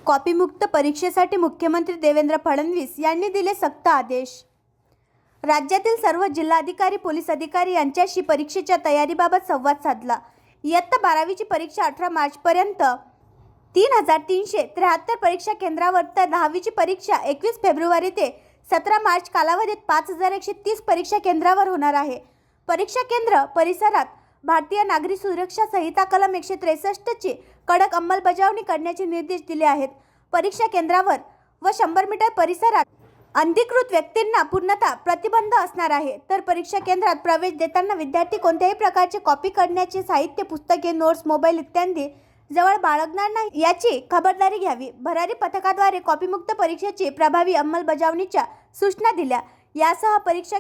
कॉपीमुक्त परीक्षेसाठी मुख्यमंत्री देवेंद्र फडणवीस यांनी दिले सक्त आदेश। राज्यातील सर्व जिल्हाधिकारी, पोलीस अधिकारी यांच्याशी परीक्षेच्या तयारीबाबत संवाद साधला। इयत्ता 12वीची परीक्षा 18 मार्चपर्यंत 3373 परीक्षा केंद्रावर, तर 10वीची परीक्षा 21 फेब्रुवारी ते 17 मार्च कालावधीत 5130 परीक्षा केंद्रावर होणार आहे। परीक्षा केंद्र परिसरात भारतीय नागरी सुरक्षा संहिता कलम 163 ची कडक अंमलबजावणी करण्याचे निर्देश दिले आहेत। परीक्षा केंद्रावर व 100 मीटर परिसरात अनधिकृत व्यक्तींना पूर्णतः प्रतिबंध असणार आहे। तर परीक्षा केंद्रात प्रवेश देताना विद्यार्थी कोणत्याही प्रकारचे कॉपी करण्याचे साहित्य, पुस्तके, नोट्स, मोबाईल इत्यादी जवळ बाळगणार नाही याची खबरदारी घ्यावी। भरारी पथकाद्वारे कॉपीमुक्त परीक्षेची प्रभावी अंमलबजावणीच्या सूचना दिल्या। यासह परीक्षा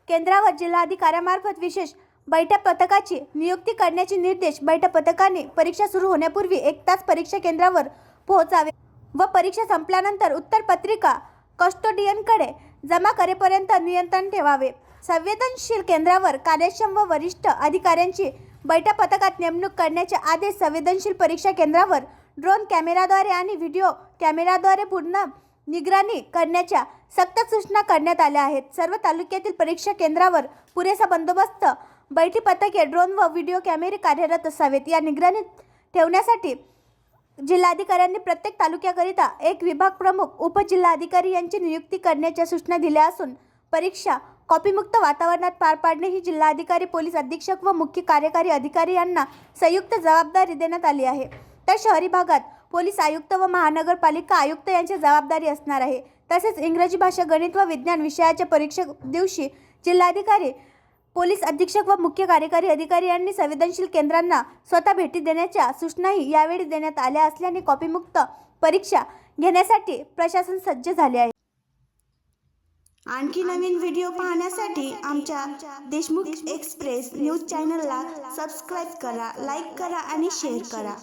केंद्रावर जिल्हाधिकाऱ्यांमार्फत विशेष बैठक पथकाची नियुक्ती करण्याचे निर्देश बैठक पथकाने परीक्षा सुरू होण्यापूर्वी 1 तास परीक्षा केंद्रावर पोहोचावे व परीक्षा संपल्यानंतर उत्तरपत्रिका कस्टोडियनकडे जमा करेपर्यंत नियंत्रण ठेवावे। संवेदनशील केंद्रावर कार्यक्षम व वरिष्ठ अधिकाऱ्यांची बैठक पथकात नेमणूक करण्याचे आदेश संवेदनशील परीक्षा केंद्रावर ड्रोन कॅमेराद्वारे आणि व्हिडिओ कॅमेराद्वारे पूर्ण निगराणी करण्याच्या सक्त सूचना करण्यात आल्या आहेत। सर्व तालुक्यातील परीक्षा केंद्रावर पुरेसा बंदोबस्त, बैठक पथके, ड्रोन व व्हिडिओ कॅमेरे कार्यरत असावेत। या निगराणी ठेवण्यासाठी जिल्हाधिकाऱ्यांनी प्रत्येक तालुक्याकरिता एक विभाग प्रमुख, उपजिल्हाधिकारी यांची नियुक्ती करण्याच्या सूचना दिल्या असून परीक्षा कॉपीमुक्त वातावरणात पार पाडणे ही जिल्हाधिकारी, पोलीस अधीक्षक व मुख्य कार्यकारी अधिकारी यांना संयुक्त जबाबदारी देण्यात आली आहे। तर शहरी भागात पोलीस आयुक्त व महानगरपालिका आयुक्त यांची जबाबदारी असणार आहे। तसेच इंग्रजी भाषा, गणित व विज्ञान विषयाच्या परीक्षा दिवशी जिल्हाधिकारी, पोलीस अधीक्षक व मुख्य कार्यकारी अधिकारी यांनी संवेदनशील केंद्रांना स्वतः भेटी देण्याच्या सूचनाही यावेळी देण्यात आल्या असल्याने कॉपीमुक्त परीक्षा घेण्यासाठी प्रशासन सज्ज झाले आहे। आणखी नवीन व्हिडिओ पाहण्यासाठी आमच्या देशमुख एक्सप्रेस न्यूज चॅनलला सबस्क्राईब करा, लाईक करा आणि शेअर करा।